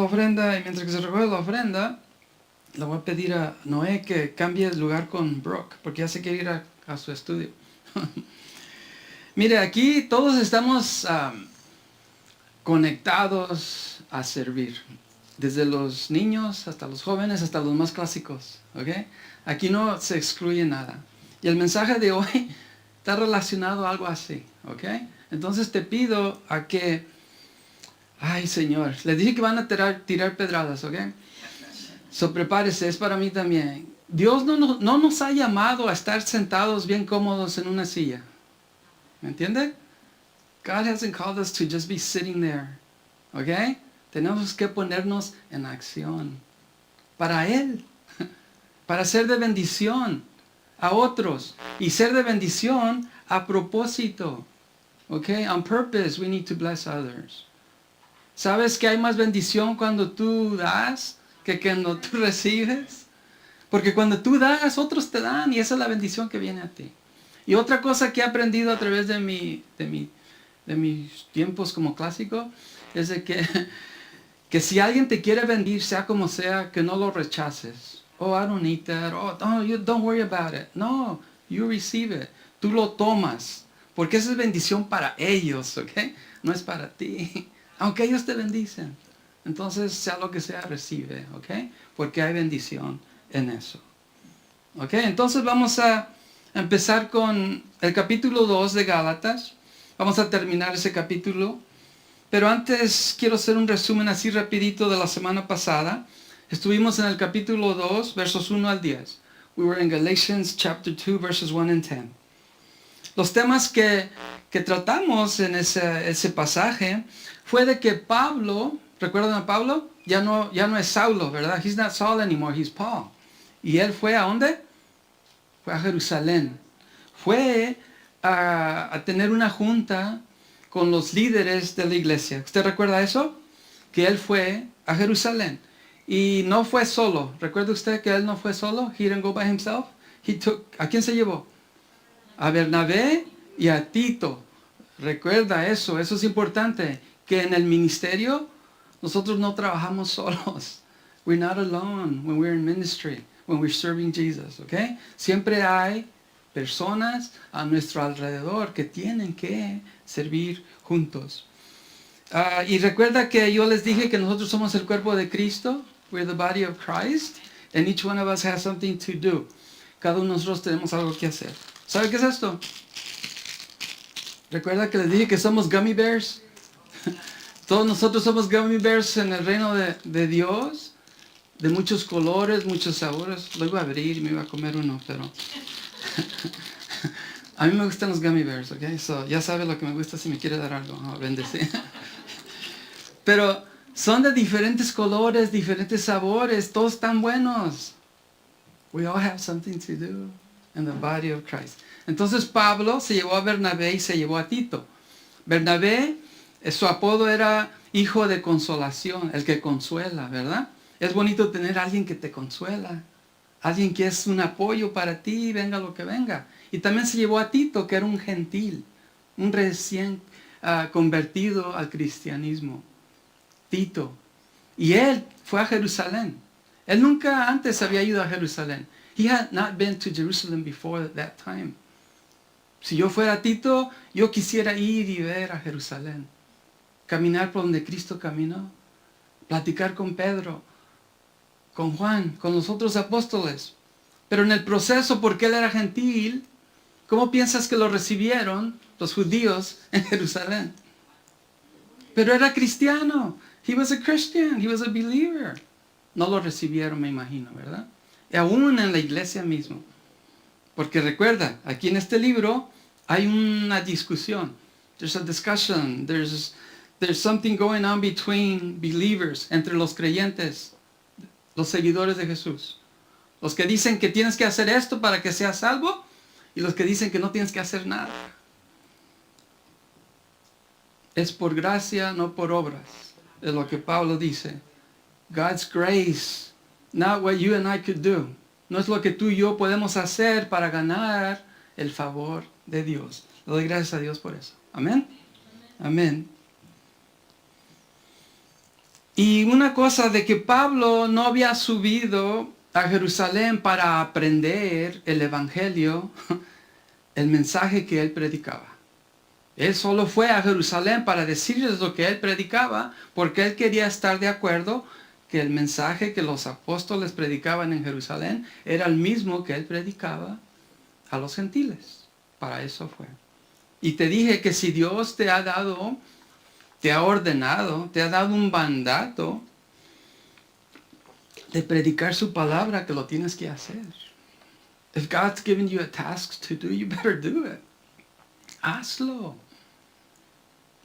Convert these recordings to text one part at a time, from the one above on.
ofrenda y mientras que se recoge la ofrenda, le voy a pedir a Noé que cambie el lugar con Brooke, porque ya se quiere ir a su estudio. Mire, aquí todos estamos conectados a servir. Desde los niños hasta los jóvenes, hasta los más clásicos. ¿Ok? Aquí no se excluye nada. Y el mensaje de hoy está relacionado a algo así. ¿Ok? Entonces te pido a que... Ay, Señor, les dije que van a tirar pedradas, ¿ok? So, prepárese, es para mí también. Dios no nos ha llamado a estar sentados bien cómodos en una silla. ¿Me entiende? God hasn't called us to just be sitting there. ¿Ok? Tenemos que ponernos en acción. Para Él. Para ser de bendición a otros. Y ser de bendición a propósito. ¿Ok? On purpose, we need to bless others. ¿Sabes que hay más bendición cuando tú das que cuando tú recibes? Porque cuando tú das, otros te dan y esa es la bendición que viene a ti. Y otra cosa que he aprendido a través de mis tiempos como clásico es de que si alguien te quiere bendir, sea como sea, que no lo rechaces. Oh, I don't need that. Oh, no, you don't worry about it. No, you receive it. Tú lo tomas. Porque esa es bendición para ellos, ¿ok? No es para ti. Aunque ellos te bendicen. Entonces, sea lo que sea, recibe, ¿ok? Porque hay bendición en eso. ¿Ok? Entonces vamos a empezar con el capítulo 2 de Gálatas. Vamos a terminar ese capítulo. Pero antes quiero hacer un resumen así rapidito de la semana pasada. Estuvimos en el capítulo 2, versos 1 al 10. We were in Galatians chapter 2, verses 1 and 10. Los temas que tratamos en ese pasaje fue de que Pablo, ¿recuerdan a Pablo? Ya no es Saulo, ¿verdad? He's not Saul anymore, he's Paul. ¿Y él fue a dónde? Fue a Jerusalén. Fue a tener una junta con los líderes de la iglesia. ¿Usted recuerda eso? Que él fue a Jerusalén. Y no fue solo. ¿Recuerda usted que él no fue solo? He didn't go by himself. ¿A quién se llevó? A Bernabé y a Tito. Recuerda eso es importante. Que en el ministerio nosotros no trabajamos solos. We're not alone when we're in ministry, when we're serving Jesus, ¿ok? Siempre hay personas a nuestro alrededor que tienen que servir juntos. Y recuerda que yo les dije que nosotros somos el cuerpo de Cristo. We're the body of Christ. And each one of us has something to do. Cada uno de nosotros tenemos algo que hacer. ¿Sabe qué es esto? Recuerda que les dije que somos gummy bears. Todos nosotros somos gummy bears en el reino de Dios. De muchos colores, muchos sabores. Lo iba a abrir y me iba a comer uno, pero... A mí me gustan los gummy bears, ¿ok? So, ya sabe lo que me gusta si me quiere dar algo. Oh, bendecir. Pero son de diferentes colores, diferentes sabores. Todos están buenos. We all have something to do in the body of Christ. Entonces Pablo se llevó a Bernabé y se llevó a Tito. Bernabé, su apodo era hijo de consolación, el que consuela, ¿verdad? Es bonito tener a alguien que te consuela. Alguien que es un apoyo para ti, venga lo que venga. Y también se llevó a Tito, que era un gentil, un recién convertido al cristianismo. Tito. Y él fue a Jerusalén. Él nunca antes había ido a Jerusalén. He had not been to Jerusalem before that time. Si yo fuera Tito, yo quisiera ir y ver a Jerusalén. Caminar por donde Cristo caminó. Platicar con Pedro, con Juan, con los otros apóstoles. Pero en el proceso, porque él era gentil, ¿cómo piensas que lo recibieron los judíos en Jerusalén? Pero era cristiano. He was a Christian. He was a believer. No lo recibieron, me imagino, ¿verdad? Y aún en la iglesia mismo. Porque recuerda, aquí en este libro hay una discusión. There's a discussion. There's something going on between believers, entre los creyentes, los seguidores de Jesús. Los que dicen que tienes que hacer esto para que seas salvo y los que dicen que no tienes que hacer nada. Es por gracia, no por obras. Es lo que Pablo dice. God's grace, not what you and I could do. No es lo que tú y yo podemos hacer para ganar el favor de Dios. Le doy gracias a Dios por eso. Amén. Amén. Y una cosa de que Pablo no había subido a Jerusalén para aprender el Evangelio, el mensaje que él predicaba. Él solo fue a Jerusalén para decirles lo que él predicaba, porque él quería estar de acuerdo que el mensaje que los apóstoles predicaban en Jerusalén era el mismo que él predicaba a los gentiles. Para eso fue. Y te dije que si Dios te ha dado, te ha ordenado, te ha dado un mandato de predicar su palabra, que lo tienes que hacer. If God's given you a task to do, you better do it. Hazlo.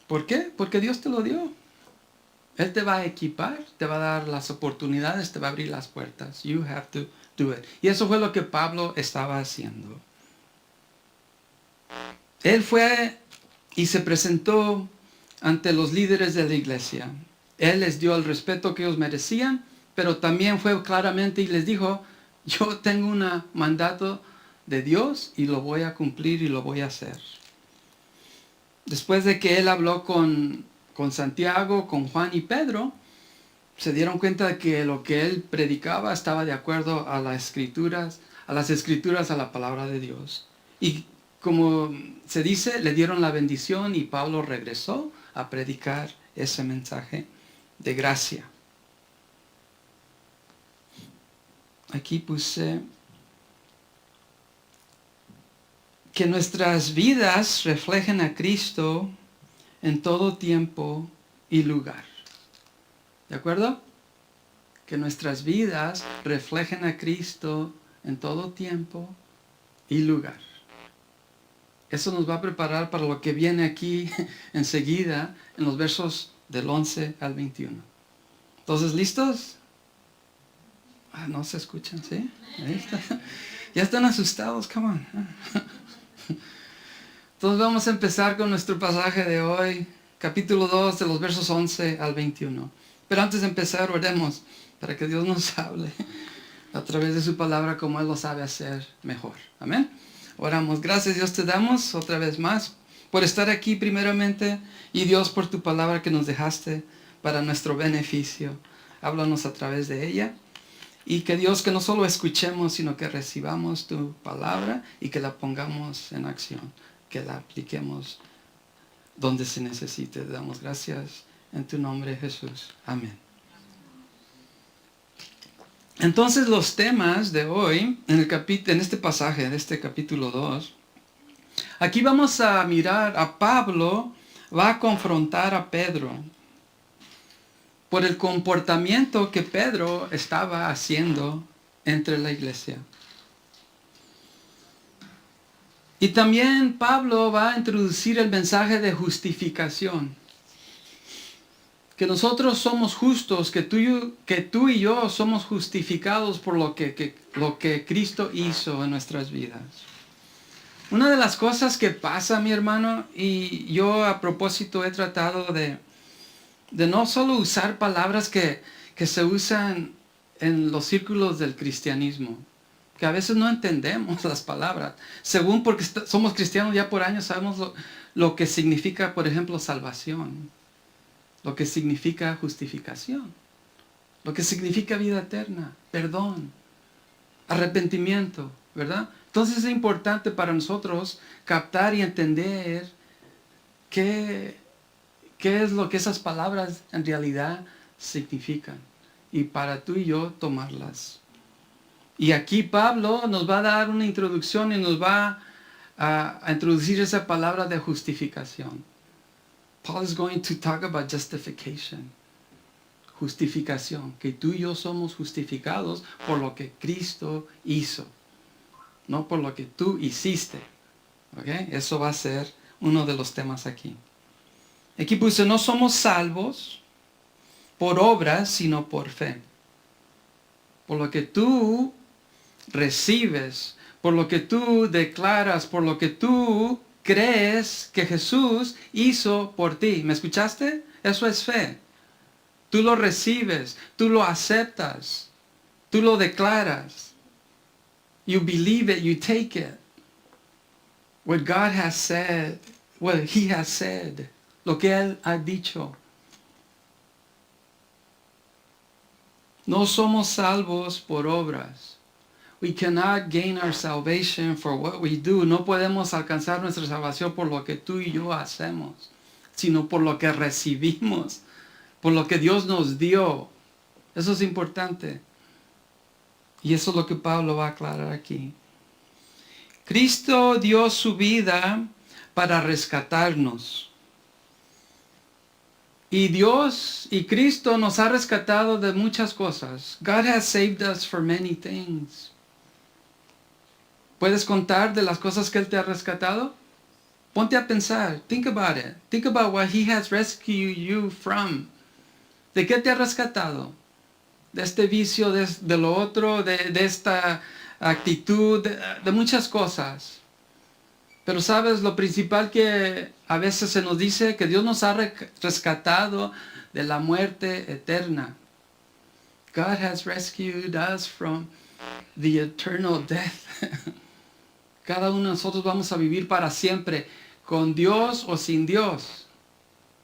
¿Por qué? Porque Dios te lo dio. Él te va a equipar, te va a dar las oportunidades, te va a abrir las puertas. You have to do it. Y eso fue lo que Pablo estaba haciendo. Él fue y se presentó ante los líderes de la iglesia. Él les dio el respeto que ellos merecían, pero también fue claramente y les dijo, yo tengo un mandato de Dios y lo voy a cumplir y lo voy a hacer. Después de que él habló con Santiago, con Juan y Pedro, se dieron cuenta de que lo que él predicaba estaba de acuerdo a las escrituras, a la palabra de Dios. Y como se dice, le dieron la bendición y Pablo regresó a predicar ese mensaje de gracia. Aquí puse que nuestras vidas reflejen a Cristo en todo tiempo y lugar. ¿De acuerdo? Que nuestras vidas reflejen a Cristo en todo tiempo y lugar. Eso nos va a preparar para lo que viene aquí enseguida en los versos del 11 al 21. Entonces, ¿listos? No se escuchan, ¿sí? Ahí está. Ya están asustados, come on. Entonces vamos a empezar con nuestro pasaje de hoy, capítulo 2, de los versos 11 al 21. Pero antes de empezar, oremos para que Dios nos hable a través de su palabra como Él lo sabe hacer mejor. Amén. Oramos. Gracias Dios te damos otra vez más por estar aquí primeramente y Dios por tu palabra que nos dejaste para nuestro beneficio. Háblanos a través de ella. Y que Dios, que no solo escuchemos, sino que recibamos tu palabra y que la pongamos en acción, que la apliquemos donde se necesite. Te damos gracias en tu nombre, Jesús. Amén. Entonces los temas de hoy, en este pasaje, de este capítulo 2, aquí vamos a mirar a Pablo, va a confrontar a Pedro por el comportamiento que Pedro estaba haciendo entre la iglesia. Y también Pablo va a introducir el mensaje de justificación. Que nosotros somos justos, que tú y yo somos justificados por lo que Cristo hizo en nuestras vidas. Una de las cosas que pasa, mi hermano, y yo a propósito he tratado de no solo usar palabras que se usan en los círculos del cristianismo, que a veces no entendemos las palabras. Según porque somos cristianos ya por años, sabemos lo que significa, por ejemplo, salvación, lo que significa justificación, lo que significa vida eterna, perdón, arrepentimiento, ¿verdad? Entonces es importante para nosotros captar y entender qué es lo que esas palabras en realidad significan. Y para tú y yo tomarlas. Y aquí Pablo nos va a dar una introducción y nos va a introducir esa palabra de justificación. Paul is going to talk about justification. Justificación. Que tú y yo somos justificados por lo que Cristo hizo. No por lo que tú hiciste. ¿Okay? Eso va a ser uno de los temas aquí. Aquí puse, no somos salvos por obras, sino por fe. Por lo que tú recibes, por lo que tú declaras, por lo que tú crees que Jesús hizo por ti. ¿Me escuchaste? Eso es fe. Tú lo recibes, tú lo aceptas, tú lo declaras. You believe it, you take it. What God has said, what He has said. Lo que Él ha dicho. No somos salvos por obras. We cannot gain our salvation for what we do. No podemos alcanzar nuestra salvación por lo que tú y yo hacemos, sino por lo que recibimos, por lo que Dios nos dio. Eso es importante. Y eso es lo que Pablo va a aclarar aquí. Cristo dio su vida para rescatarnos. Y Dios y Cristo nos ha rescatado de muchas cosas. God has saved us for many things. ¿Puedes contar de las cosas que Él te ha rescatado? Ponte a pensar. Think about it. Think about what He has rescued you from. ¿De qué te ha rescatado? De este vicio, de lo otro, de esta actitud, de muchas cosas. Pero sabes, lo principal que a veces se nos dice, que Dios nos ha rescatado de la muerte eterna. God has rescued us from the eternal death. Cada uno de nosotros vamos a vivir para siempre, con Dios o sin Dios.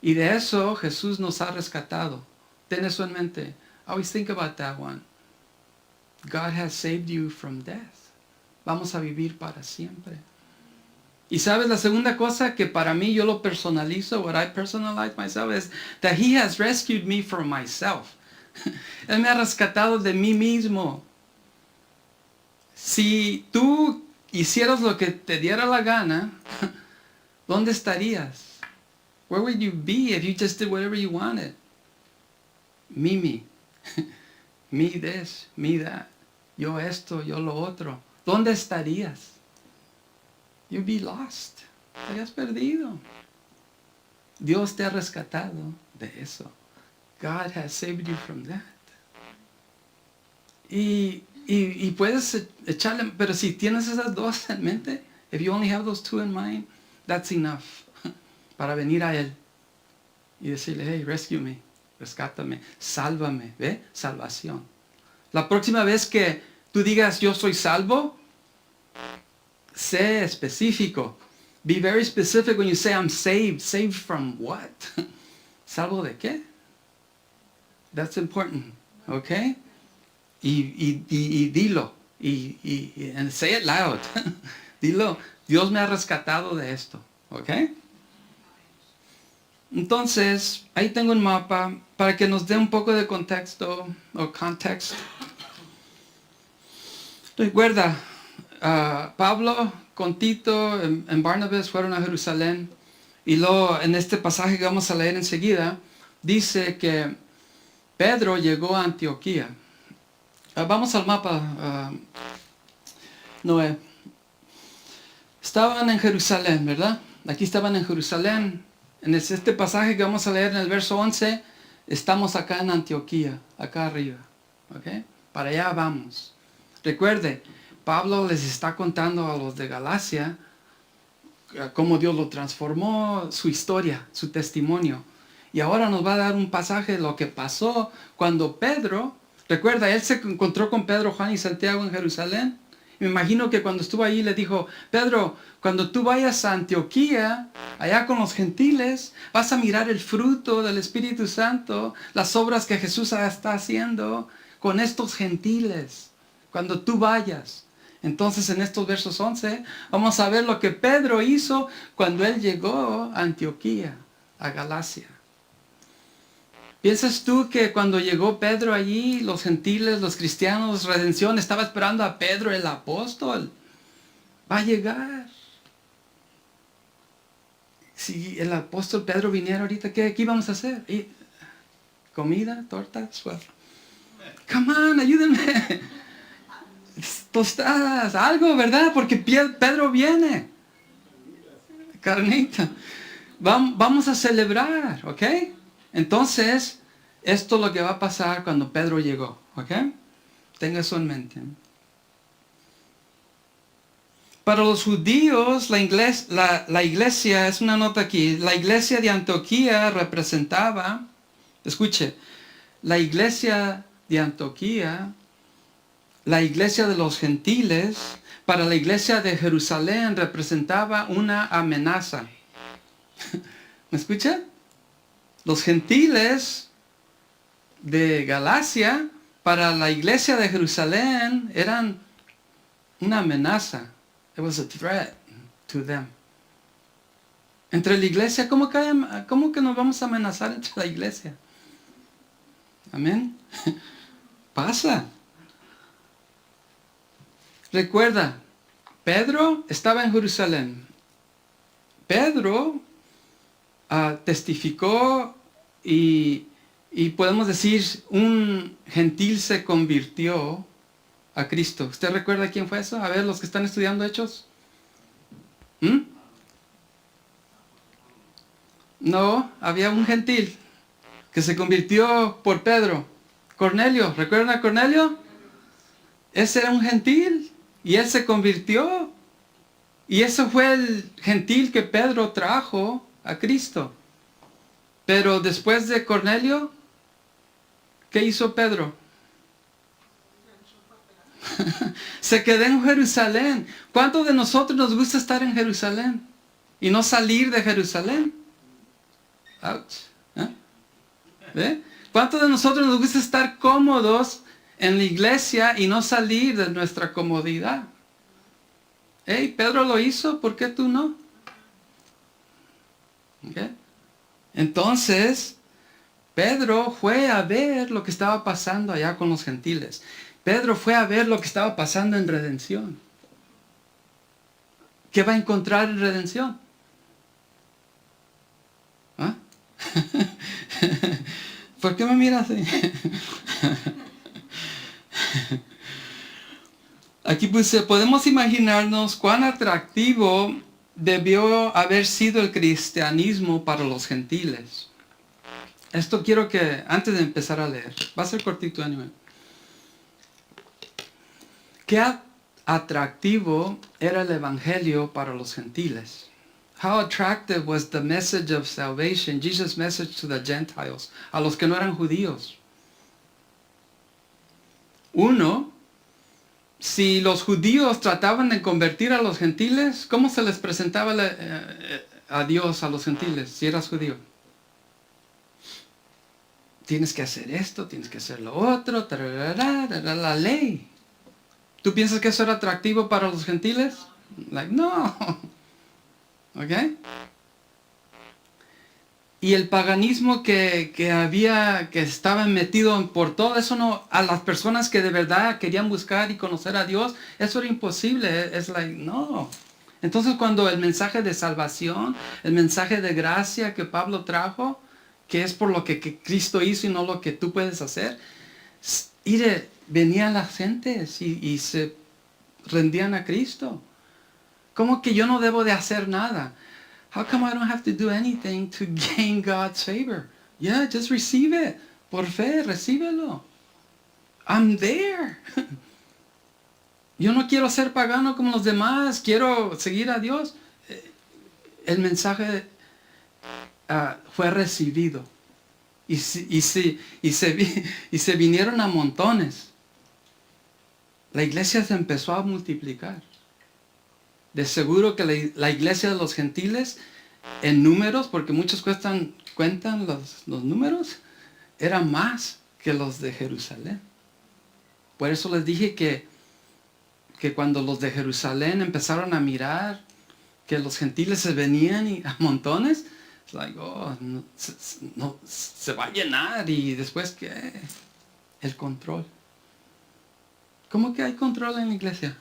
Y de eso Jesús nos ha rescatado. Ten eso en mente. Always think about that one. God has saved you from death. Vamos a vivir para siempre. Y sabes, la segunda cosa que para mí yo lo personalizo, what I personalize myself, is that He has rescued me from myself. Él me ha rescatado de mí mismo. Si tú hicieras lo que te diera la gana, ¿dónde estarías? Where would you be if you just did whatever you wanted? Me. Me this, me that. Yo esto, yo lo otro. ¿Dónde estarías? You'd be lost. Estarías perdido. Dios te ha rescatado de eso. God has saved you from that. Y puedes echarle, pero si tienes esas dos en mente, if you only have those two in mind, that's enough para venir a Él y decirle, hey, rescue me, rescátame, sálvame, ¿ve? Salvación. La próxima vez que tú digas, yo soy salvo, sé específico. Be very specific when you say I'm saved. Saved from what? ¿Salvo de qué? That's important, okay? Y dilo. And say it loud. Dilo, Dios me ha rescatado de esto, okay? Entonces, ahí tengo un mapa para que nos dé un poco de contexto o context. Recuerda, Pablo con Tito en Barnabas fueron a Jerusalén y luego en este pasaje que vamos a leer enseguida dice que Pedro llegó a Antioquía. Vamos al mapa, Noé. Estaban en Jerusalén, ¿verdad? Aquí estaban en Jerusalén. En este pasaje que vamos a leer en el verso 11, estamos acá en Antioquía, acá arriba. ¿Ok? Para allá vamos. Recuerde, Pablo les está contando a los de Galacia cómo Dios lo transformó, su historia, su testimonio. Y ahora nos va a dar un pasaje de lo que pasó cuando Pedro, recuerda, él se encontró con Pedro, Juan y Santiago en Jerusalén. Me imagino que cuando estuvo ahí le dijo, Pedro, cuando tú vayas a Antioquía, allá con los gentiles, vas a mirar el fruto del Espíritu Santo, las obras que Jesús está haciendo con estos gentiles. Cuando tú vayas. Entonces en estos versos 11 vamos a ver lo que Pedro hizo cuando él llegó a Antioquía, a Galacia. ¿Piensas tú que cuando llegó Pedro allí, los gentiles, los cristianos, redención, estaba esperando a Pedro el apóstol? Va a llegar. Si el apóstol Pedro viniera ahorita, ¿qué vamos a hacer? ¿Comida? ¿Tortas? Well, come on, ayúdenme. Tostadas, algo, ¿verdad? Porque Pedro viene. Carnita. Vamos a celebrar, ¿ok? Entonces, esto es lo que va a pasar cuando Pedro llegó, ¿ok? Tenga eso en mente. Para los judíos, la iglesia, es una nota aquí, la iglesia de Antioquía representaba, escuche, la iglesia de Antioquía, la iglesia de los gentiles, para la iglesia de Jerusalén representaba una amenaza. ¿Me escucha? Los gentiles de Galacia, para la iglesia de Jerusalén eran una amenaza. It was a threat to them. Entre la iglesia, ¿cómo que nos vamos a amenazar entre la iglesia? Amén. Pasa. Recuerda, Pedro estaba en Jerusalén. Pedro testificó y podemos decir un gentil se convirtió a Cristo. ¿Usted recuerda quién fue eso? A ver, los que están estudiando Hechos. No, había un gentil que se convirtió por Pedro. Cornelio, ¿recuerdan a Cornelio? Ese era un gentil y él se convirtió. Y eso fue el gentil que Pedro trajo a Cristo. Pero después de Cornelio, ¿qué hizo Pedro? Se quedó en Jerusalén. ¿Cuántos de nosotros nos gusta estar en Jerusalén y no salir de Jerusalén? Ouch. ¿Eh? ¿Cuántos de nosotros nos gusta estar cómodos en la iglesia y no salir de nuestra comodidad? Hey, Pedro lo hizo, ¿por qué tú no? ¿Okay? Entonces, Pedro fue a ver lo que estaba pasando allá con los gentiles. Pedro fue a ver lo que estaba pasando en redención. ¿Qué va a encontrar en redención? ¿Ah? ¿Por qué me miras así? Aquí puse, podemos imaginarnos cuán atractivo debió haber sido el cristianismo para los gentiles. Esto quiero que, antes de empezar a leer, va a ser cortito, anyway. ¿Qué atractivo era el evangelio para los gentiles? How attractive was the message of salvation, Jesus' message to the Gentiles, a los que no eran judíos? Uno, si los judíos trataban de convertir a los gentiles, ¿cómo se les presentaba a Dios a los gentiles si eras judío? Tienes que hacer esto, tienes que hacer lo otro, la ley. ¿Tú piensas que eso era atractivo para los gentiles? Like, no. ¿Ok? Y el paganismo que estaba metido por todo eso, no, a las personas que de verdad querían buscar y conocer a Dios, eso era imposible. Es like, no. Entonces cuando el mensaje de salvación, el mensaje de gracia que Pablo trajo, que es por lo que Cristo hizo y no lo que tú puedes hacer, venían las gentes y se rendían a Cristo. ¿Cómo que yo no debo de hacer nada? How come I don't have to do anything to gain God's favor? Yeah, just receive it. Por fe, recíbelo. I'm there. Yo no quiero ser pagano como los demás. Quiero seguir a Dios. El mensaje fue recibido. Y se vinieron a montones. La iglesia se empezó a multiplicar. De seguro que la iglesia de los gentiles, en números, porque muchos cuentan los números, eran más que los de Jerusalén. Por eso les dije que cuando los de Jerusalén empezaron a mirar que los gentiles se venían a montones, es like, oh, no, se va a llenar y después ¿qué? El control. ¿Cómo que hay control en la iglesia?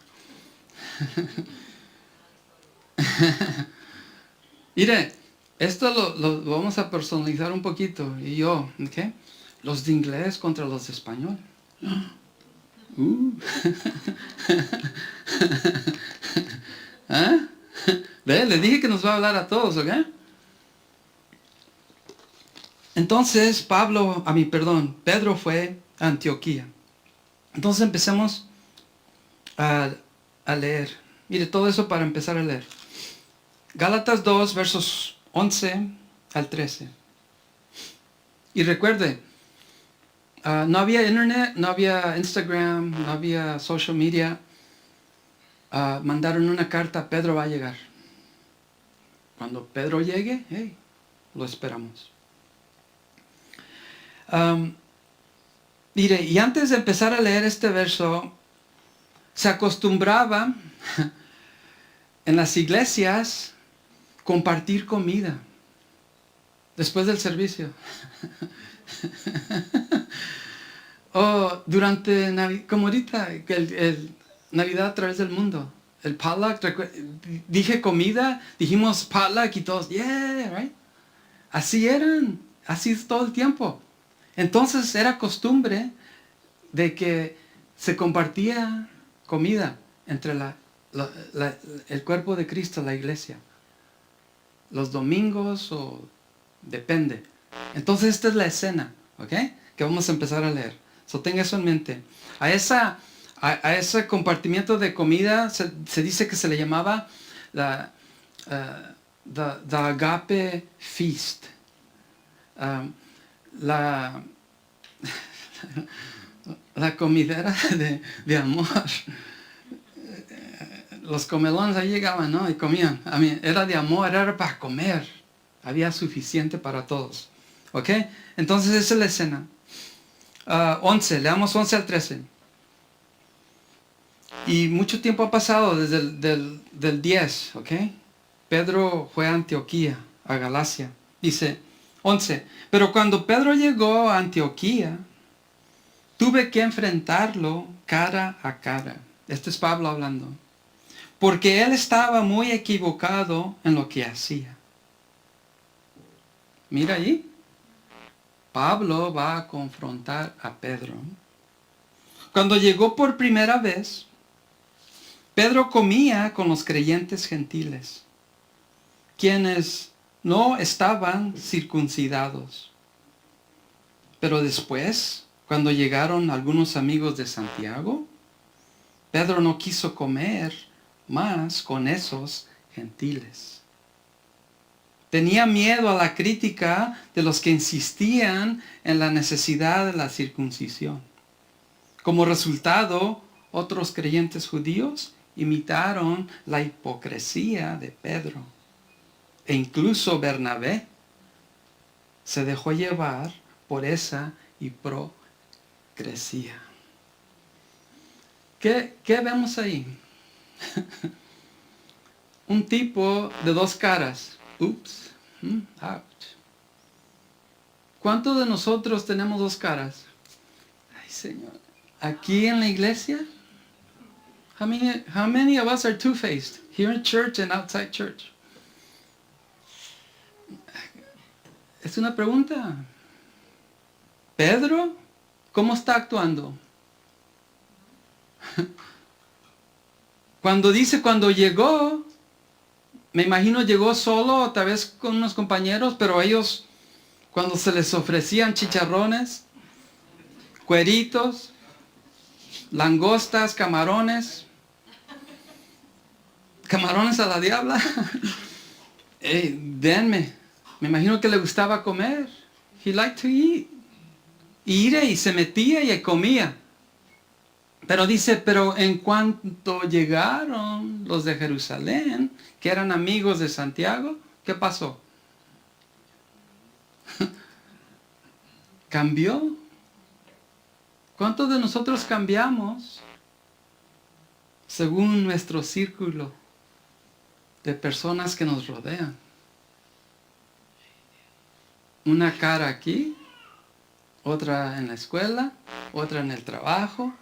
Mire, esto lo vamos a personalizar un poquito. Y yo, ¿ok? Los de inglés contra los de español. ¿Ah? Le dije que nos va a hablar a todos, ¿ok? Entonces, Pedro fue a Antioquía. Entonces empecemos a leer. Mire, todo eso para empezar a leer. Gálatas 2, versos 11 al 13. Y recuerde, no había internet, no había Instagram, no había social media. Mandaron una carta, Pedro va a llegar. Cuando Pedro llegue, hey, lo esperamos. Mire, y antes de empezar a leer este verso, se acostumbraba en las iglesias compartir comida después del servicio. O durante Navidad, como ahorita, el Navidad a través del mundo. El potluck, dije comida, dijimos potluck y todos, yeah, right? Así eran, así es todo el tiempo. Entonces era costumbre de que se compartía comida entre el cuerpo de Cristo, la iglesia. Los domingos o depende. Entonces esta es la escena, ¿ok? Que vamos a empezar a leer. So tenga eso en mente. A ese compartimiento de comida se dice que se le llamaba the agape feast. La comidera de amor. Los comelones ahí llegaban, ¿no? Y comían. Era de amor, era para comer. Había suficiente para todos. ¿Ok? Entonces esa es la escena. 11, leamos 11 al 13. Y mucho tiempo ha pasado desde del 10, ¿ok? Pedro fue a Antioquía, a Galacia. Dice 11, pero cuando Pedro llegó a Antioquía, tuve que enfrentarlo cara a cara. Este es Pablo hablando. Porque él estaba muy equivocado en lo que hacía. Mira ahí. Pablo va a confrontar a Pedro. Cuando llegó por primera vez, Pedro comía con los creyentes gentiles, quienes no estaban circuncidados. Pero después, cuando llegaron algunos amigos de Santiago, Pedro no quiso comer más con esos gentiles. Tenía miedo a la crítica de los que insistían en la necesidad de la circuncisión. Como resultado, otros creyentes judíos imitaron la hipocresía de Pedro. E incluso Bernabé se dejó llevar por esa hipocresía. ¿Qué vemos ahí? Un tipo de dos caras. Oops. Ouch. ¿Cuántos de nosotros tenemos dos caras? Ay, Señor. Aquí en la iglesia, how many of us are two-faced? Here in church and outside church. Es una pregunta. Pedro, ¿cómo está actuando? Cuando llegó, me imagino llegó solo, otra vez con unos compañeros, pero ellos, cuando se les ofrecían chicharrones, cueritos, langostas, camarones a la diabla, denme. Me imagino que le gustaba comer. He liked to eat. Y se metía y comía. Pero dice, pero en cuanto llegaron los de Jerusalén, que eran amigos de Santiago, ¿qué pasó? ¿Cambió? ¿Cuántos de nosotros cambiamos según nuestro círculo de personas que nos rodean? Una cara aquí, otra en la escuela, otra en el trabajo.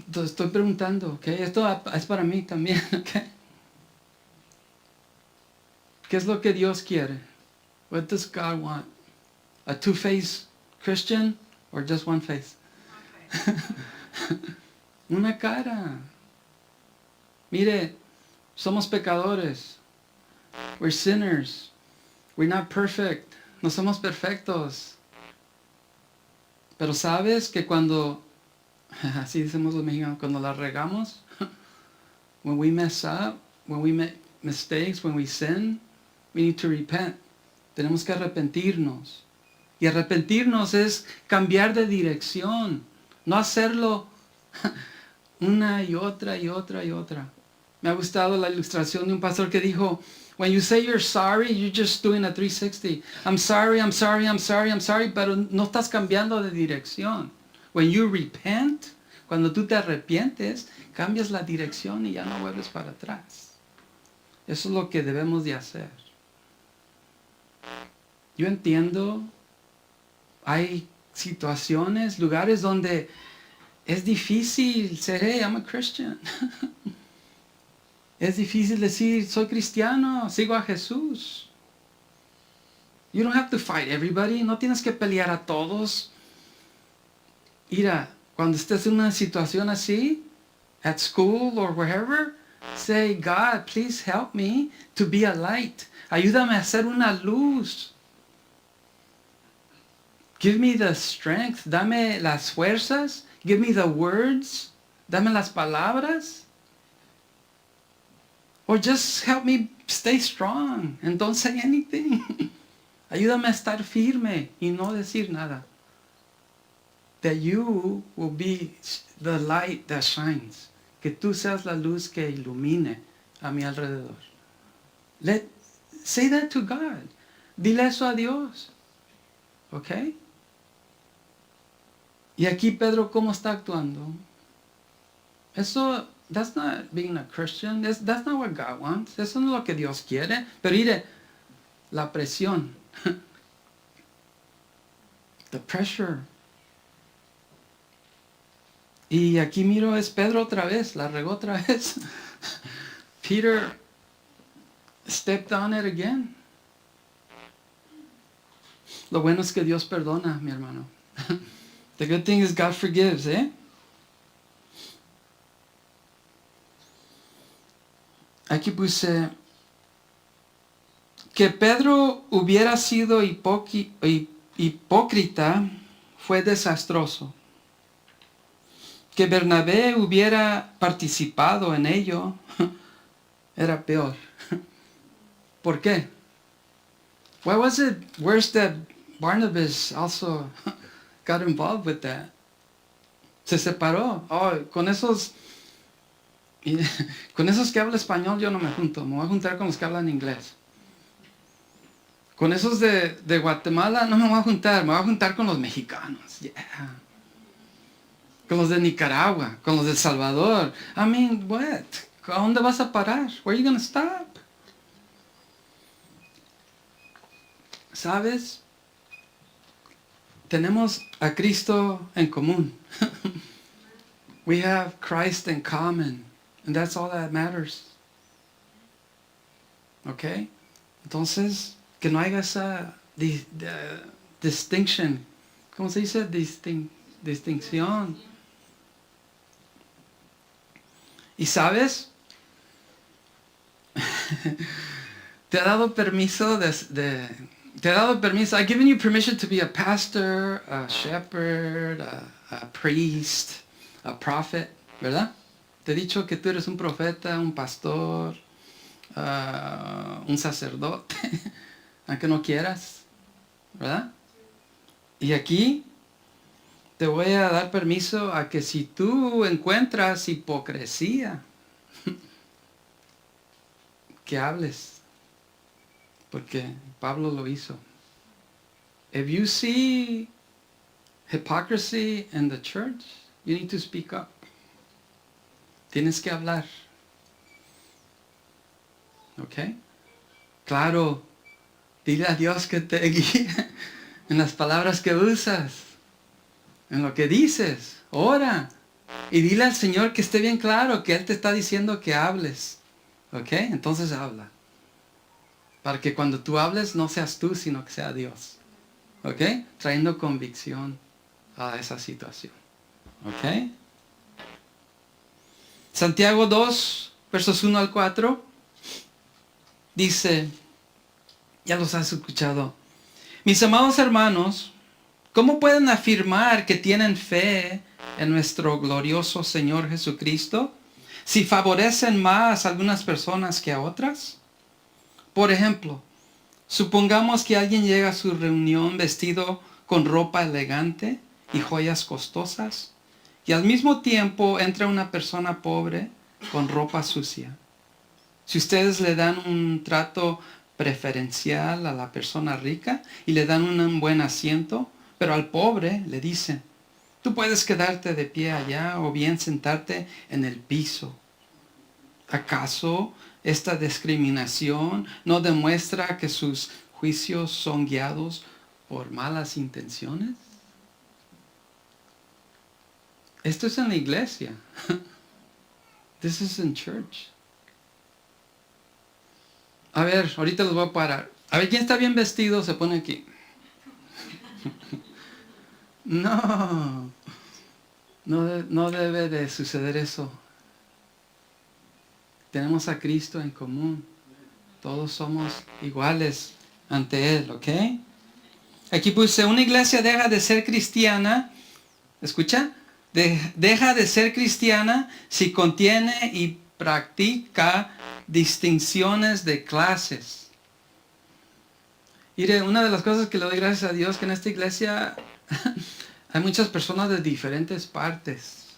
Entonces estoy preguntando, ¿ok? Esto es para mí también, ¿ok? ¿Qué es lo que Dios quiere? What does God want? A two-faced Christian or just one face? Una cara. Mire, somos pecadores. We're sinners. We're not perfect. No somos perfectos. Pero sabes que cuando, así decimos los mexicanos, cuando la regamos, when we mess up, when we make mistakes, when we sin, we need to repent. Tenemos que arrepentirnos. Y arrepentirnos es cambiar de dirección. No hacerlo una y otra y otra y otra. Me ha gustado la ilustración de un pastor que dijo, When you say you're sorry, you're just doing a 360. I'm sorry, I'm sorry, I'm sorry, I'm sorry, pero no estás cambiando de dirección. When you repent, cuando tú te arrepientes, cambias la dirección y ya no vuelves para atrás. Eso es lo que debemos de hacer. Yo entiendo, hay situaciones, lugares donde es difícil ser, hey, I'm a Christian. Es difícil decir, soy cristiano, sigo a Jesús. You don't have to fight everybody. No tienes que pelear a todos. Mira, cuando estés en una situación así, at school or wherever, say, God, please help me to be a light. Ayúdame a ser una luz. Give me the strength. Dame las fuerzas. Give me the words. Dame las palabras. Or just help me stay strong and don't say anything. Ayúdame a estar firme y no decir nada. That you will be the light that shines. Que tú seas la luz que ilumine a mi alrededor. Say that to God. Dile eso a Dios. ¿Ok? Y aquí Pedro, ¿cómo está actuando? Eso, that's not being a Christian. That's not what God wants. Eso no es lo que Dios quiere. Pero mire, la presión. The pressure. Y aquí miro, es Pedro otra vez. La regó otra vez. Peter stepped on it again. Lo bueno es que Dios perdona, mi hermano. The good thing is God forgives, ¿eh? Aquí puse que Pedro hubiera sido hipócrita fue desastroso. Que Bernabé hubiera participado en ello era peor. ¿Por qué? Why was it worse that Barnabas also got involved with that? Se separó. Oh, con esos que hablan español yo no me junto. Me voy a juntar con los que hablan inglés. Con esos de Guatemala no me voy a juntar. Me voy a juntar con los mexicanos. Yeah. Con los de Nicaragua. Con los de El Salvador. I mean, what? ¿A dónde vas a parar? Where are you going to stop? ¿Sabes? Tenemos a Cristo en común. We have Christ in common. And that's all that matters. ¿Ok? Entonces, que no haya esa distinction. ¿Cómo se dice? Distinción. ¿Y sabes? Te ha dado permiso te ha dado permiso. I've given you permission to be a pastor, a shepherd, a priest, a prophet, ¿verdad? Te he dicho que tú eres un profeta, un pastor, un sacerdote, aunque no quieras, ¿verdad? Y aquí te voy a dar permiso a que si tú encuentras hipocresía, que hables. Porque Pablo lo hizo. If you see hypocrisy in the church, you need to speak up. Tienes que hablar. ¿Ok? Claro, dile a Dios que te guíe en las palabras que usas, en lo que dices. Ora. Y dile al Señor que esté bien claro que Él te está diciendo que hables. ¿Ok? Entonces habla. Para que cuando tú hables no seas tú, sino que sea Dios. ¿Ok? Trayendo convicción a esa situación. ¿Ok? Santiago 2, versos 1 al 4, dice, ya los has escuchado. Mis amados hermanos, ¿cómo pueden afirmar que tienen fe en nuestro glorioso Señor Jesucristo si favorecen más a algunas personas que a otras? Por ejemplo, supongamos que alguien llega a su reunión vestido con ropa elegante y joyas costosas, y al mismo tiempo entra una persona pobre con ropa sucia. Si ustedes le dan un trato preferencial a la persona rica y le dan un buen asiento, pero al pobre le dicen, tú puedes quedarte de pie allá o bien sentarte en el piso. ¿Acaso esta discriminación no demuestra que sus juicios son guiados por malas intenciones? Esto es en la iglesia. This is in church. A ver, ahorita los voy a parar. A ver, ¿quién está bien vestido? Se pone aquí. No, no debe de suceder eso. Tenemos a Cristo en común. Todos somos iguales ante Él, ¿ok? Aquí puse, una iglesia deja de ser cristiana, ¿escucha? Deja de ser cristiana si contiene y practica distinciones de clases. Mire, una de las cosas que le doy gracias a Dios que en esta iglesia hay muchas personas de diferentes partes.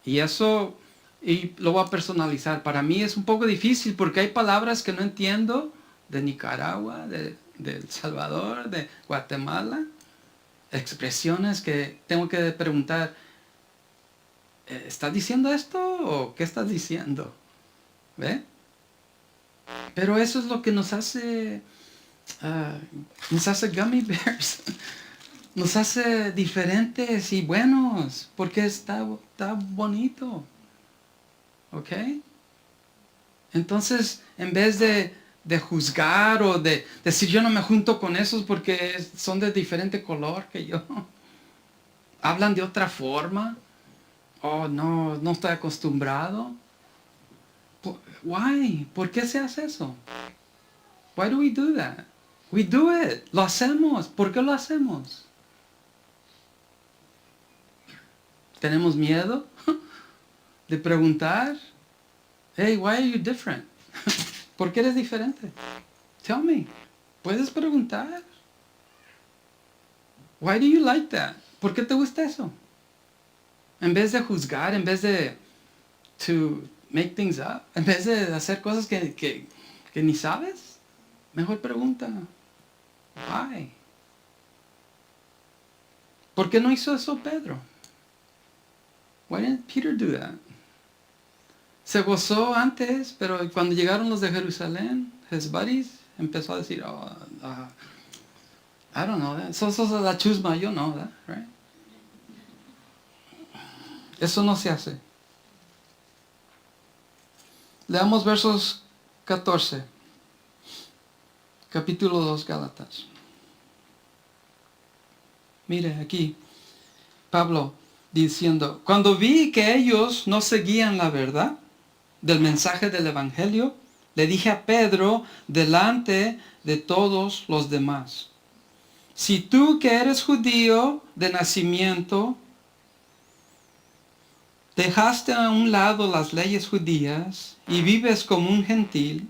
Y eso, y lo voy a personalizar. Para mí es un poco difícil porque hay palabras que no entiendo de Nicaragua, de El Salvador, de Guatemala. Expresiones que tengo que preguntar, ¿estás diciendo esto o qué estás diciendo? ¿Ve? Pero eso es lo que nos hace gummy bears. Nos hace diferentes y buenos, porque está bonito. ¿Ok? Entonces, en vez de juzgar o de decir yo no me junto con esos porque son de diferente color que yo, hablan de otra forma, oh no estoy acostumbrado. Why? ¿Por qué se hace eso? Why do we do that? We do it. Lo hacemos. ¿Por qué lo hacemos? ¿Tenemos miedo de preguntar? Hey, why are you different? ¿Por qué eres diferente? Tell me. ¿Puedes preguntar? Why do you like that? ¿Por qué te gusta eso? En vez de juzgar, en vez de to make things up, en vez de hacer cosas que ni sabes, mejor pregunta. Why? ¿Por qué no hizo eso Pedro? Why didn't Peter do that? Se gozó antes, pero cuando llegaron los de Jerusalén, his buddies, empezó a decir, I don't know, eso es la chusma, yo no, right? Eso no se hace. Leamos versos 14, capítulo 2, Gálatas. Mire aquí, Pablo diciendo, cuando vi que ellos no seguían la verdad del mensaje del Evangelio, le dije a Pedro delante de todos los demás, si tú que eres judío de nacimiento, dejaste a un lado las leyes judías y vives como un gentil,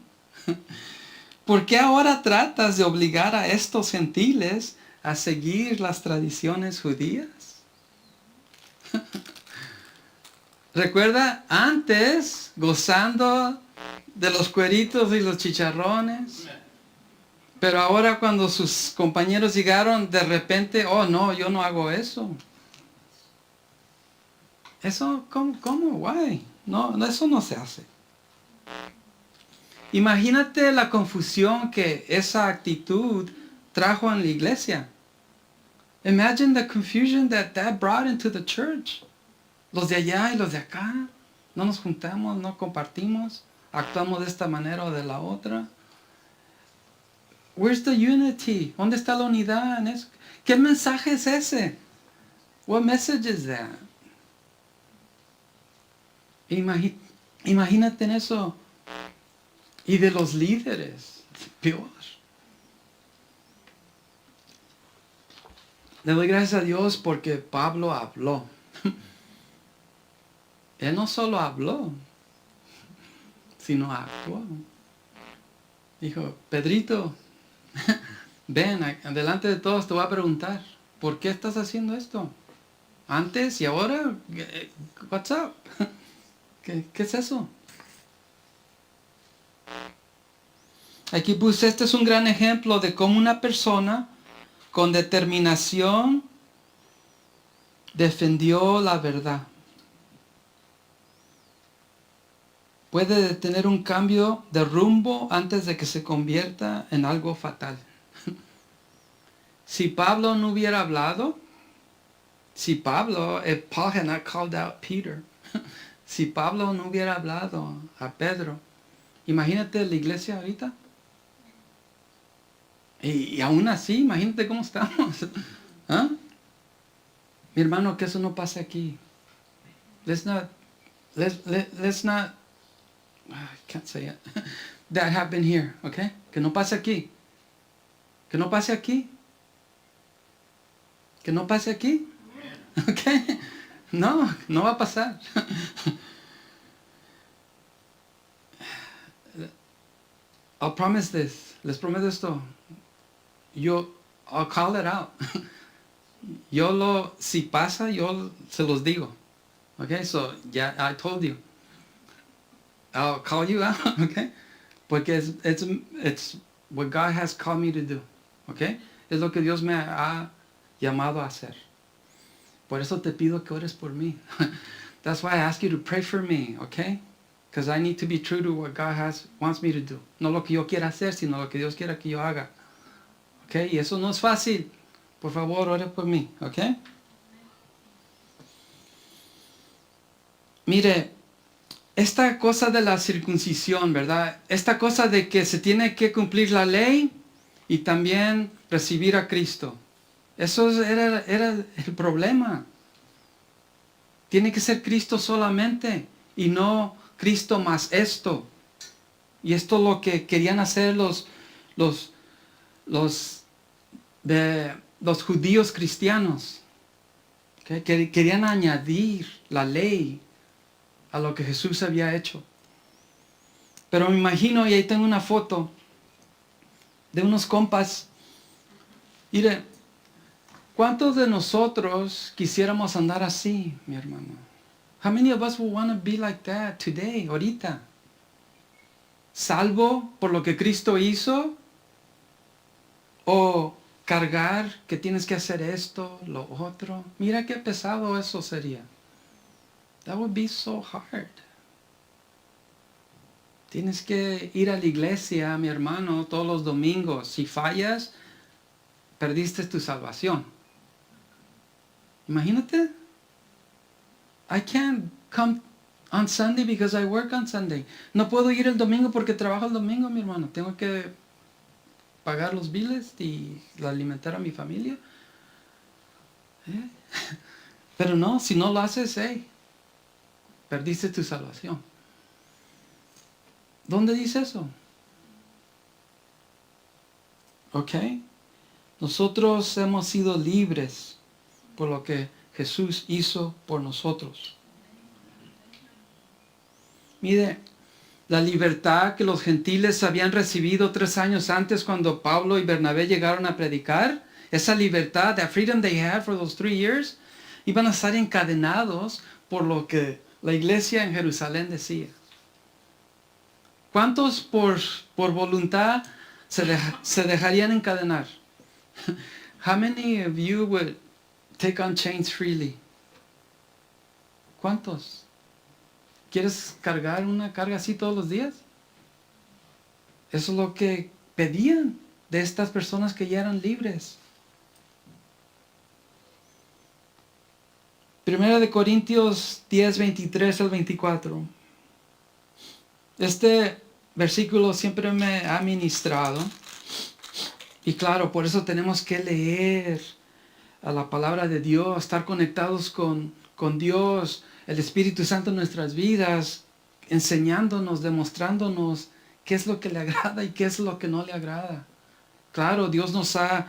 ¿por qué ahora tratas de obligar a estos gentiles a seguir las tradiciones judías? Recuerda, antes gozando de los cueritos y los chicharrones, pero ahora cuando sus compañeros llegaron, de repente, oh no, yo no hago eso. Eso, ¿cómo? Why? No, eso no se hace. Imagínate la confusión que esa actitud trajo en la iglesia. Imagine the confusion that brought into the church. Los de allá y los de acá. No nos juntamos, no compartimos. Actuamos de esta manera o de la otra. Where's the unity? ¿Dónde está la unidad en eso? ¿Qué mensaje es ese? What message is that? Imagínate en eso. Y de los líderes. Peor. Le doy gracias a Dios porque Pablo habló. Él no solo habló, sino actuó. Dijo, Pedrito, ven, delante de todos te voy a preguntar, ¿por qué estás haciendo esto? Antes y ahora, what's up? ¿Qué es eso? Aquí puse, este es un gran ejemplo de cómo una persona con determinación defendió la verdad. Puede tener un cambio de rumbo antes de que se convierta en algo fatal. Si Pablo no hubiera hablado, if Paul had not called out Peter, si Pablo no hubiera hablado a Pedro, imagínate la iglesia ahorita. Y aún así, imagínate cómo estamos. ¿Ah? Mi hermano, que eso no pase aquí. Let's not, I can't say it, that happen here, okay? Que no pase aquí. Que no pase aquí. Que no pase aquí. Okay? No, no va a pasar. I'll promise this. Les prometo esto. I'll call it out. Si pasa, yo se los digo. Okay, so yeah, I told you. I'll call you out, okay? Porque it's what God has called me to do, okay? Es lo que Dios me ha llamado a hacer. Por eso te pido que ores por mí. That's why I ask you to pray for me, okay? Because I need to be true to what God wants me to do. No lo que yo quiera hacer, sino lo que Dios quiera que yo haga. Okay? Y eso no es fácil. Por favor, ore por mí, okay? Mire, esta cosa de la circuncisión, ¿verdad? Esta cosa de que se tiene que cumplir la ley y también recibir a Cristo. Eso era el problema. Tiene que ser Cristo solamente y no Cristo más esto. Y esto es lo que querían hacer los judíos cristianos. ¿Okay? Querían añadir la ley a lo que Jesús había hecho. Pero me imagino, y ahí tengo una foto de unos compas. Mire, ¿cuántos de nosotros quisiéramos andar así, mi hermano? How many of us would want to be like that today, ahorita? ¿Salvo por lo que Cristo hizo? ¿O cargar que tienes que hacer esto, lo otro? Mira qué pesado eso sería. That would be so hard. Tienes que ir a la iglesia, mi hermano, todos los domingos. Si fallas, perdiste tu salvación. Imagínate. I can't come on Sunday because I work on Sunday. No puedo ir el domingo porque trabajo el domingo, mi hermano. Tengo que pagar los biles y alimentar a mi familia. Pero no, si no lo haces, perdiste tu salvación. ¿Dónde dice eso? ¿Ok? Nosotros hemos sido libres por lo que Jesús hizo por nosotros. Mire, la libertad que los gentiles habían recibido 3 años antes cuando Pablo y Bernabé llegaron a predicar, esa libertad, that freedom they had for those 3 years, iban a estar encadenados por lo que la iglesia en Jerusalén decía. ¿Cuántos por voluntad se dejarían encadenar? How many of you would take on chains freely? ¿Cuántos? ¿Quieres cargar una carga así todos los días? Eso es lo que pedían de estas personas que ya eran libres. 1 Corintios 10, 23 al 24. Este versículo siempre me ha ministrado. Y claro, por eso tenemos que leer a la palabra de Dios, estar conectados con Dios, el Espíritu Santo en nuestras vidas, enseñándonos, demostrándonos qué es lo que le agrada y qué es lo que no le agrada. Claro, Dios nos ha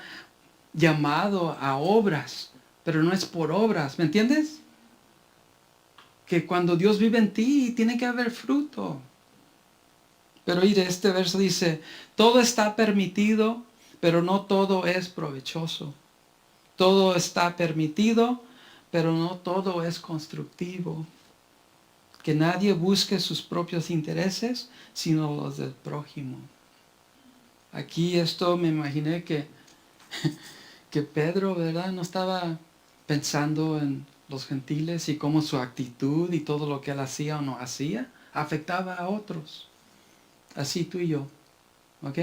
llamado a obras, pero no es por obras, ¿me entiendes? Que cuando Dios vive en ti, tiene que haber fruto. Pero mire, este verso dice, todo está permitido, pero no todo es provechoso. Todo está permitido, pero no todo es constructivo. Que nadie busque sus propios intereses, sino los del prójimo. Aquí esto me imaginé que, que Pedro, ¿verdad? No estaba pensando en los gentiles y cómo su actitud y todo lo que él hacía o no hacía afectaba a otros. Así tú y yo. ¿Ok?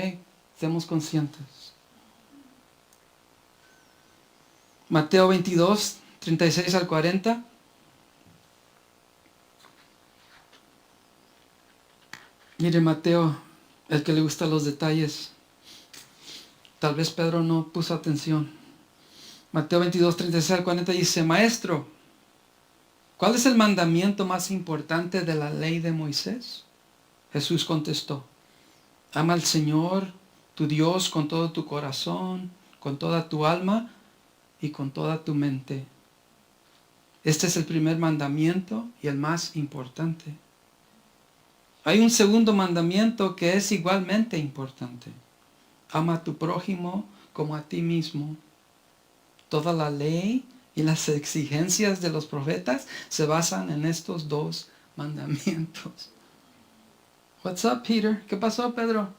Estemos conscientes. Mateo 22, 36 al 40. Mire Mateo, el que le gusta los detalles. Tal vez Pedro no puso atención. Mateo 22, 36 al 40 dice, Maestro, ¿cuál es el mandamiento más importante de la ley de Moisés? Jesús contestó, ama al Señor, tu Dios, con todo tu corazón, con toda tu alma y con toda tu mente. Este es el primer mandamiento y el más importante. Hay un segundo mandamiento que es igualmente importante. Ama a tu prójimo como a ti mismo. Toda la ley y las exigencias de los profetas se basan en estos dos mandamientos. What's up, Peter? ¿Qué pasó, Pedro?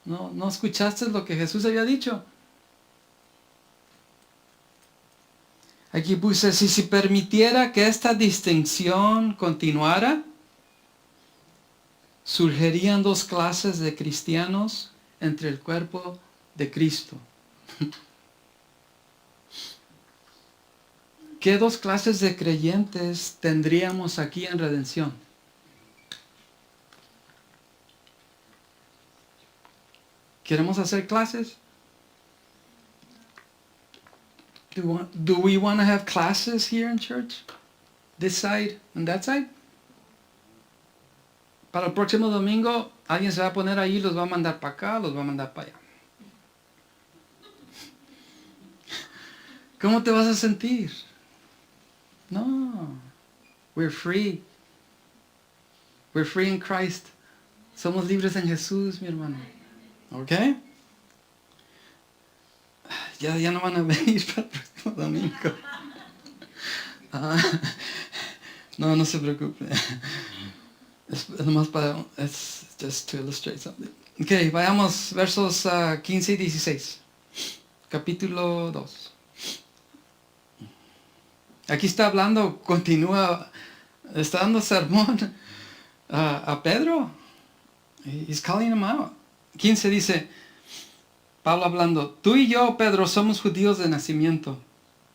¿No escuchaste lo que Jesús había dicho? Aquí puse, si se permitiera que esta distinción continuara, surgirían dos clases de cristianos entre el cuerpo de Cristo. ¿Qué dos clases de creyentes tendríamos aquí en redención? ¿Queremos hacer clases? Do we want to have classes here in church? This side and that side? Para el próximo domingo, alguien se va a poner ahí, los va a mandar para acá, los va a mandar para allá. ¿Cómo te vas a sentir? No. We're free. We're free in Christ. Somos libres en Jesús, mi hermano. ¿Ok? Ya no van a venir para el próximo domingo. No se preocupe. Es nomás para... Es just to illustrate something. Ok, vayamos versos 15 y 16. Capítulo 2. Aquí está hablando, continúa, está dando sermón a Pedro. He's calling him out. 15 dice, Pablo hablando, tú y yo, Pedro, somos judíos de nacimiento.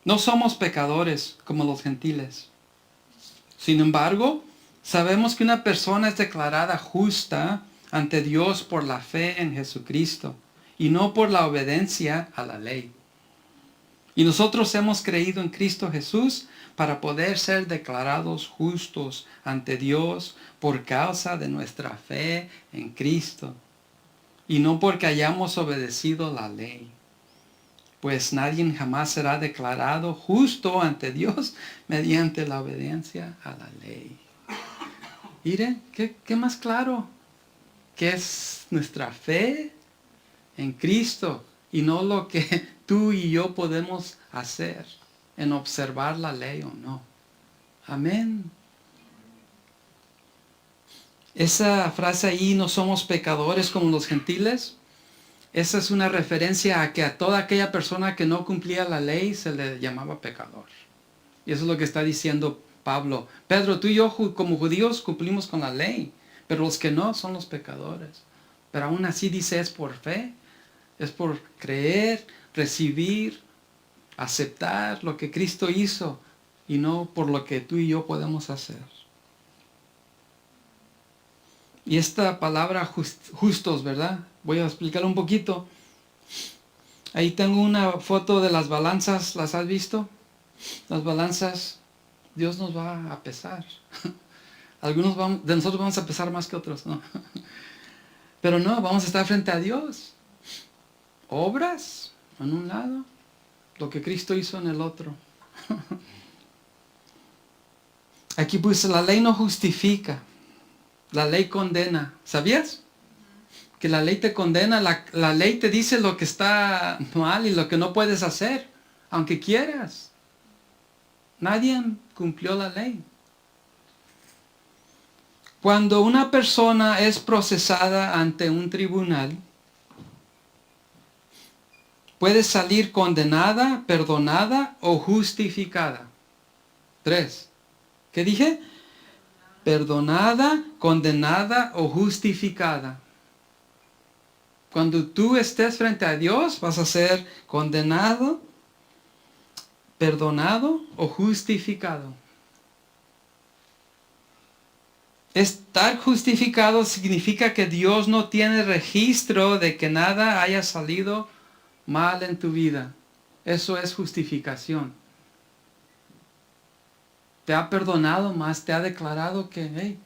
No somos pecadores como los gentiles. Sin embargo, sabemos que una persona es declarada justa ante Dios por la fe en Jesucristo y no por la obediencia a la ley. Y nosotros hemos creído en Cristo Jesús para poder ser declarados justos ante Dios por causa de nuestra fe en Cristo. Y no porque hayamos obedecido la ley. Pues nadie jamás será declarado justo ante Dios mediante la obediencia a la ley. Miren, ¿qué más claro? Que es nuestra fe en Cristo y no lo que tú y yo podemos hacer en observar la ley o no. Amén. Esa frase ahí, no somos pecadores como los gentiles, esa es una referencia a que a toda aquella persona que no cumplía la ley se le llamaba pecador. Y eso es lo que está diciendo Pablo. Pedro, tú y yo como judíos cumplimos con la ley, pero los que no son los pecadores. Pero aún así dice es por fe, es por creer, recibir, aceptar lo que Cristo hizo y no por lo que tú y yo podemos hacer. Y esta palabra justos, ¿verdad? Voy a explicar un poquito. Ahí tengo una foto de las balanzas, ¿las has visto? Las balanzas, Dios nos va a pesar. Algunos de nosotros vamos a pesar más que otros, ¿no? Pero no, vamos a estar frente a Dios. Obras en un lado, lo que Cristo hizo en el otro. Aquí puse, la ley no justifica, la ley condena. ¿Sabías? Que la ley te condena, la ley te dice lo que está mal y lo que no puedes hacer, aunque quieras. Nadie cumplió la ley. Cuando una persona es procesada ante un tribunal, puede salir condenada, perdonada o justificada. 3. ¿Qué dije? Perdonada, condenada o justificada. Cuando tú estés frente a Dios, vas a ser condenado, perdonado o justificado. Estar justificado significa que Dios no tiene registro de que nada haya salido mal en tu vida. Eso es justificación. Te ha perdonado más, te ha declarado que, hey,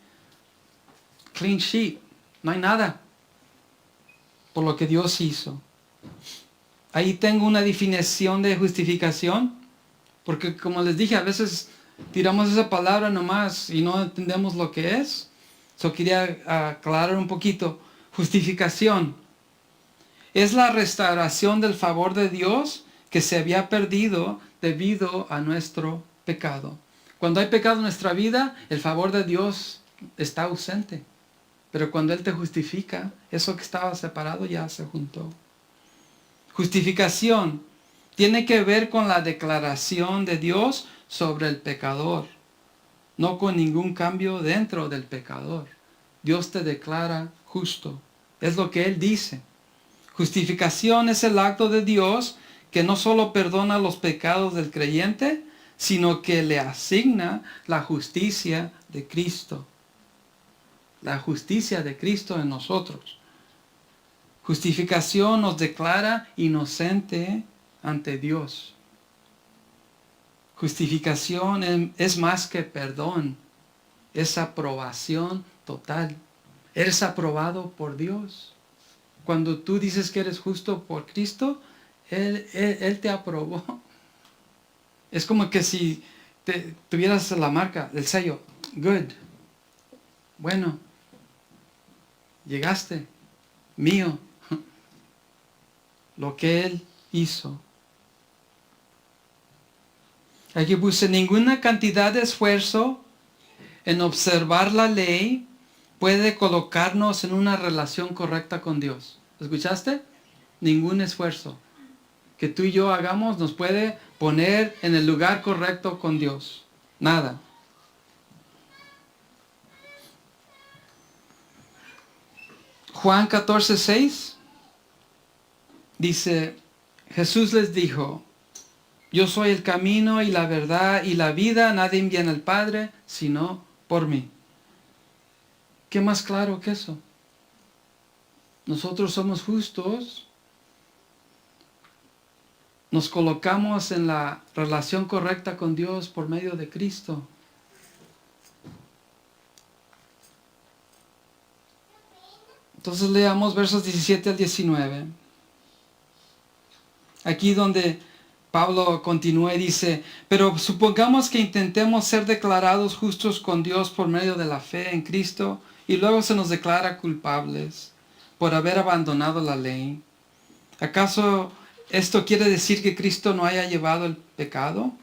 clean sheet, no hay nada por lo que Dios hizo. Ahí tengo una definición de justificación, porque como les dije, a veces tiramos esa palabra nomás y no entendemos lo que es. Quería aclarar un poquito. Justificación es la restauración del favor de Dios que se había perdido debido a nuestro pecado. Cuando hay pecado en nuestra vida, el favor de Dios está ausente. Pero cuando Él te justifica, eso que estaba separado ya se juntó. Justificación tiene que ver con la declaración de Dios sobre el pecador, no con ningún cambio dentro del pecador. Dios te declara justo. Es lo que Él dice. Justificación es el acto de Dios que no solo perdona los pecados del creyente, sino que le asigna la justicia de Cristo. La justicia de Cristo en nosotros. Justificación nos declara inocente ante Dios. Justificación es más que perdón, es aprobación total. Eres aprobado por Dios. Cuando tú dices que eres justo por Cristo, Él te aprobó. Es como que si tuvieras la marca, el sello, good, bueno, llegaste, mío, lo que Él hizo. Aquí puse, ninguna cantidad de esfuerzo en observar la ley puede colocarnos en una relación correcta con Dios. ¿Escuchaste? Ningún esfuerzo que tú y yo hagamos nos puede poner en el lugar correcto con Dios. Nada. Juan 14:6 dice, Jesús les dijo, yo soy el camino y la verdad y la vida, nadie viene al Padre sino por mí. ¿Qué más claro que eso? Nosotros somos justos, nos colocamos en la relación correcta con Dios por medio de Cristo. Entonces leamos versos 17 al 19. Aquí donde Pablo continúa y dice, pero supongamos que intentemos ser declarados justos con Dios por medio de la fe en Cristo y luego se nos declara culpables por haber abandonado la ley. ¿Acaso esto quiere decir que Cristo no haya llevado el pecado?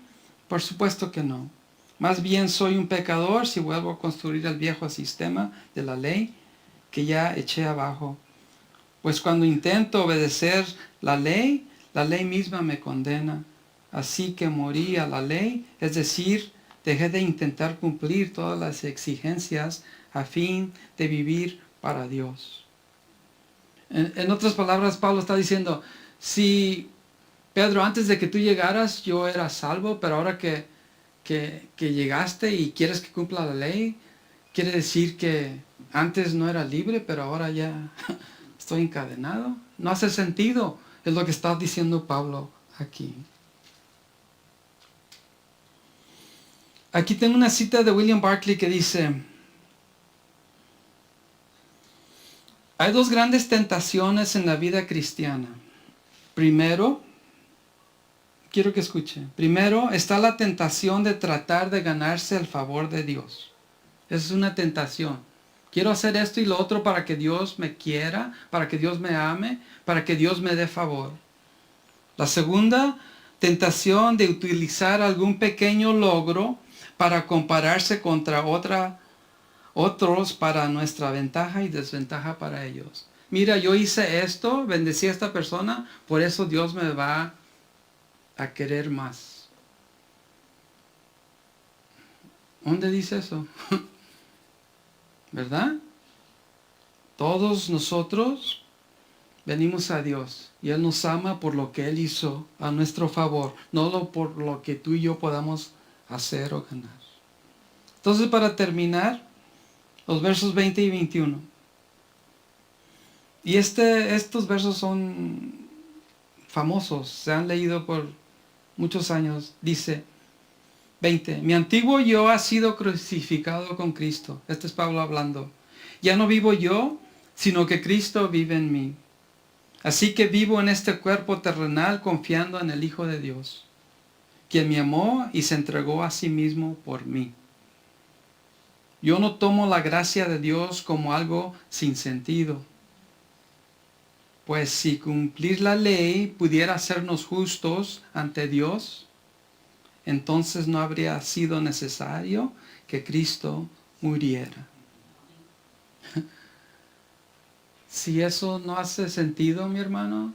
Por supuesto que no. Más bien soy un pecador si vuelvo a construir el viejo sistema de la ley que ya eché abajo. Pues cuando intento obedecer la ley misma me condena. Así que morí a la ley, es decir, dejé de intentar cumplir todas las exigencias a fin de vivir para Dios. En otras palabras, Pablo está diciendo, si Pedro, antes de que tú llegaras, yo era salvo, pero ahora que llegaste y quieres que cumpla la ley, quiere decir que antes no era libre, pero ahora ya estoy encadenado. No hace sentido, es lo que está diciendo Pablo aquí. Aquí tengo una cita de William Barclay que dice, hay dos grandes tentaciones en la vida cristiana. Primero, quiero que escuche. Primero está la tentación de tratar de ganarse el favor de Dios. Esa es una tentación. Quiero hacer esto y lo otro para que Dios me quiera, para que Dios me ame, para que Dios me dé favor. La segunda, tentación de utilizar algún pequeño logro para compararse contra otros para nuestra ventaja y desventaja para ellos. mira, yo hice esto, bendecí a esta persona, por eso Dios me va a querer más. ¿Dónde dice eso? ¿Verdad? Todos nosotros venimos a Dios y Él nos ama por lo que Él hizo a nuestro favor, no por lo que tú y yo podamos hacer o ganar. Entonces, para terminar, los versos 20 y 21. Y estos versos son famosos, se han leído por muchos años. Dice 20, mi antiguo yo ha sido crucificado con Cristo. Este es Pablo hablando. Ya no vivo yo, sino que Cristo vive en mí. Así que vivo en este cuerpo terrenal confiando en el Hijo de Dios, quien me amó y se entregó a sí mismo por mí. Yo no tomo la gracia de Dios como algo sin sentido. Pues si cumplir la ley pudiera hacernos justos ante Dios, entonces no habría sido necesario que Cristo muriera. Si eso no hace sentido, mi hermano,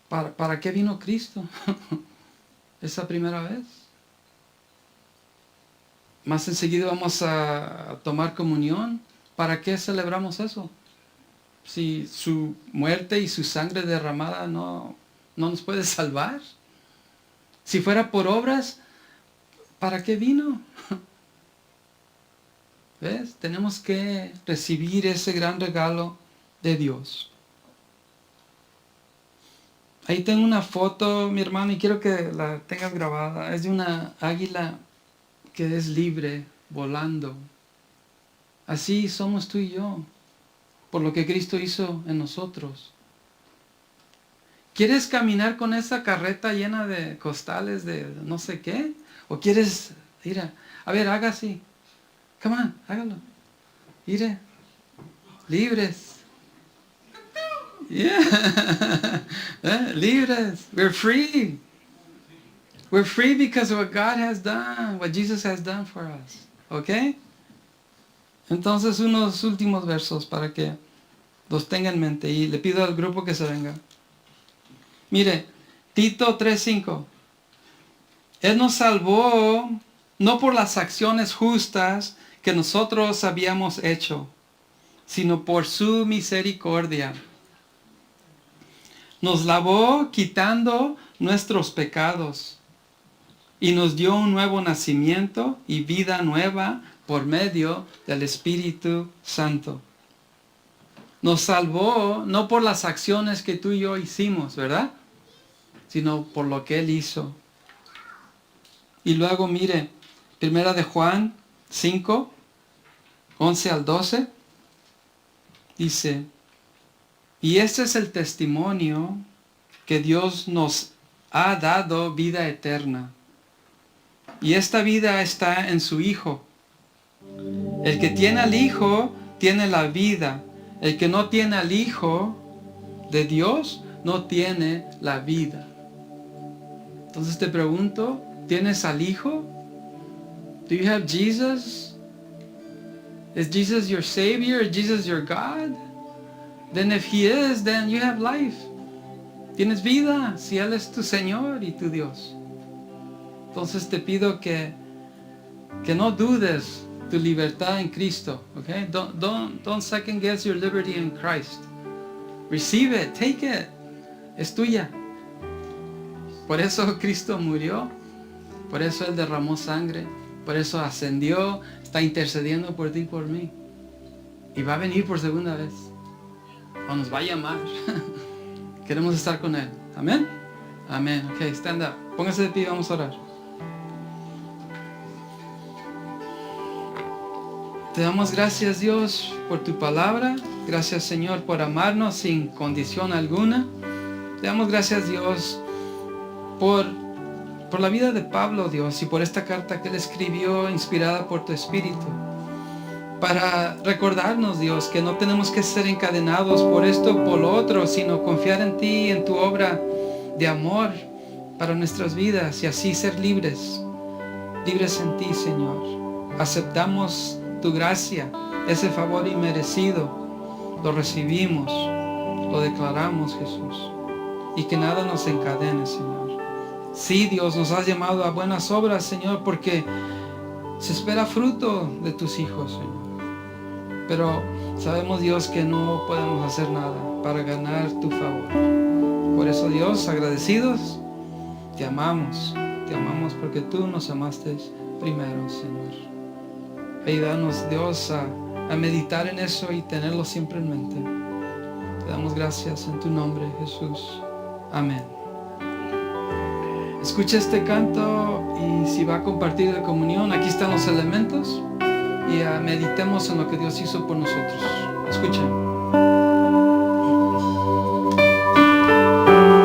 ¿para qué vino Cristo esa primera vez? Más enseguida vamos a tomar comunión. ¿Para qué celebramos eso? Si su muerte y su sangre derramada no nos puede salvar. Si fuera por obras, ¿para qué vino? ¿Ves? Tenemos que recibir ese gran regalo de Dios. Ahí tengo una foto, mi hermano, y quiero que la tengas grabada. Es de una águila que es libre, volando. Así somos tú y yo, por lo que Cristo hizo en nosotros. ¿Quieres caminar con esa carreta llena de costales de no sé qué? ¿O quieres, mira, a ver, haga así. Come on, hágalo. Mire, libres. Yeah. Libres. We're free. We're free because of what God has done, what Jesus has done for us. ¿Ok? Entonces, unos últimos versos para que los tenga en mente. Y le pido al grupo que se venga. Mire, Tito 3:5. Él nos salvó no por las acciones justas que nosotros habíamos hecho, sino por su misericordia. Nos lavó quitando nuestros pecados y nos dio un nuevo nacimiento y vida nueva por medio del Espíritu Santo. Nos salvó no por las acciones que tú y yo hicimos, ¿verdad? Sino por lo que Él hizo. Y luego mire, 1 de Juan 5, 11 al 12, dice, y este es el testimonio que Dios nos ha dado vida eterna. Y esta vida está en su Hijo. El que tiene al Hijo tiene la vida. El que no tiene al Hijo de Dios no tiene la vida. Entonces te pregunto, ¿tienes al Hijo? Do you have Jesus? Is Jesus your Savior? Is Jesus your God? Then if He is, then you have life. Tienes vida si Él es tu Señor y tu Dios. Entonces te pido que no dudes tu libertad en Cristo. Okay? Don't second guess your liberty in Christ. Receive it, take it. Es tuya. Por eso Cristo murió. Por eso Él derramó sangre. Por eso ascendió. Está intercediendo por ti y por mí. Y va a venir por segunda vez. O nos va a llamar. Queremos estar con Él. Amén. Amén. Ok, stand up. Póngase de pie y vamos a orar. Te damos gracias, Dios, por tu palabra. Gracias, Señor, por amarnos sin condición alguna. Te damos gracias, Dios, por la vida de Pablo, Dios, y por esta carta que él escribió inspirada por tu Espíritu. Para recordarnos, Dios, que no tenemos que ser encadenados por esto o por lo otro, sino confiar en ti, en tu obra de amor para nuestras vidas y así ser libres. Libres en ti, Señor. Aceptamos tu gracia, ese favor inmerecido. lo recibimos, lo declaramos, Jesús. Y que nada nos encadene, Señor. Sí, Dios, nos has llamado a buenas obras, Señor, porque se espera fruto de tus hijos, Señor. Pero sabemos, Dios, que no podemos hacer nada para ganar tu favor. Por eso, Dios, agradecidos, te amamos porque tú nos amaste primero, Señor. Ayúdanos, Dios, a meditar en eso y tenerlo siempre en mente. Te damos gracias en tu nombre, Jesús. Amén. Escucha este canto y si va a compartir de comunión, aquí están los elementos y meditemos en lo que Dios hizo por nosotros. Escuchen.